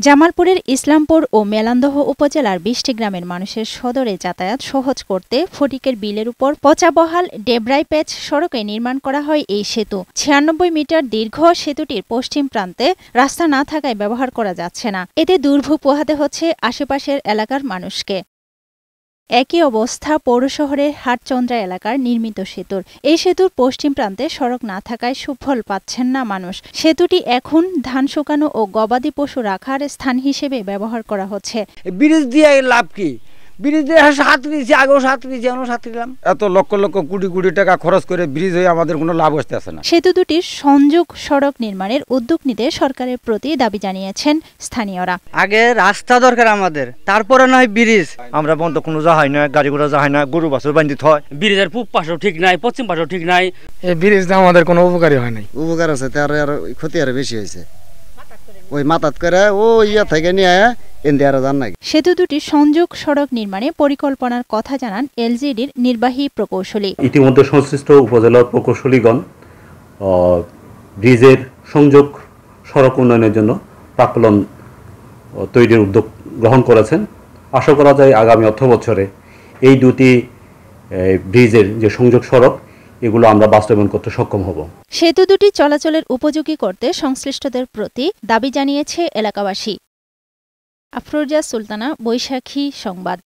জামালপুরের ইসলামপুর ও মেলান্দহ উপজেলার ২০টি গ্রামের মানুষের সদরে যাতায়াত সহজ করতে ফটিকের বিলের উপর পচাবহাল ডেবরাই প্যাচ সড়কে নির্মাণ করা হয় এই সেতু। ৯৬ মিটার দীর্ঘ সেতুটির পশ্চিম প্রান্তে রাস্তা না থাকায় ব্যবহার করা যাচ্ছে না। এতে দুর্ভোগ পোহাতে হচ্ছে আশেপাশের এলাকার মানুষকে। একই অবস্থা পৌর শহরের হাটচন্দ্রা এলাকার নির্মিত সেতুর। এই সেতুর পশ্চিম প্রান্তে সড়ক না থাকায় সুফল পাচ্ছেন না মানুষ। সেতুটি এখন ধান শুকানো ও গবাদি পশু রাখার স্থান হিসেবে ব্যবহার করা হচ্ছে। ব্রিজ দিয়ে লাভ কি? ব্রিজ দিয়ে সাঁতরিয়েছি, আগেও সাঁতরিয়েছি, এখনও সাঁতরিলাম। এত লক্ষ লক্ষ কোটি কোটি টাকা খরচ করে ব্রিজ হয়ে আমাদের কোনো লাভ আসতেছে না। সেতু দুটির সংযোগ সড়ক নির্মাণের উদ্যোগ নিতে সরকারের প্রতি দাবি জানিয়েছেন স্থানীয়রা। আগে রাস্তা দরকার আমাদের, তারপরে নয় ব্রিজ। আমরা বন্ধ কোনো যাই না, গাড়ি ঘোড়া যাই না, গরু বাছুর বান্ধিত হয়। ব্রিজের পূব পাশও ঠিক নাই, পশ্চিম পাশও ঠিক নাই। এই ব্রিজটা আমাদের কোনো উপকারী হয় নাই। উপকার আছে, তার আর ক্ষতি আরো বেশি হয়েছে। ওই মাথাত করে ও ইয়া থেকে নিয়ে সেতু দুটি সংযোগ সড়ক নির্মাণে পরিকল্পনার কথা জানান এলজিডির নির্বাহী প্রকৌশলী। ইতিমধ্যে সংশ্লিষ্ট উপজেলার প্রকৌশলীগণ ব্রিজের সংযোগ সড়ক উন্নয়নের জন্য প্রাক্কলন তৈরির উদ্যোগ গ্রহণ করেছেন। আশা করা যায় আগামী অর্থবছরে এই দুটি ব্রিজের যে সংযোগ সড়ক এগুলো আমরা বাস্তবায়ন করতে সক্ষম হব। সেতু দুটি চলাচলের উপযোগী করতে সংশ্লিষ্টদের প্রতি দাবি জানিয়েছে এলাকাবাসী। আফরোজা সুলতানা, বৈশাখী সংবাদ।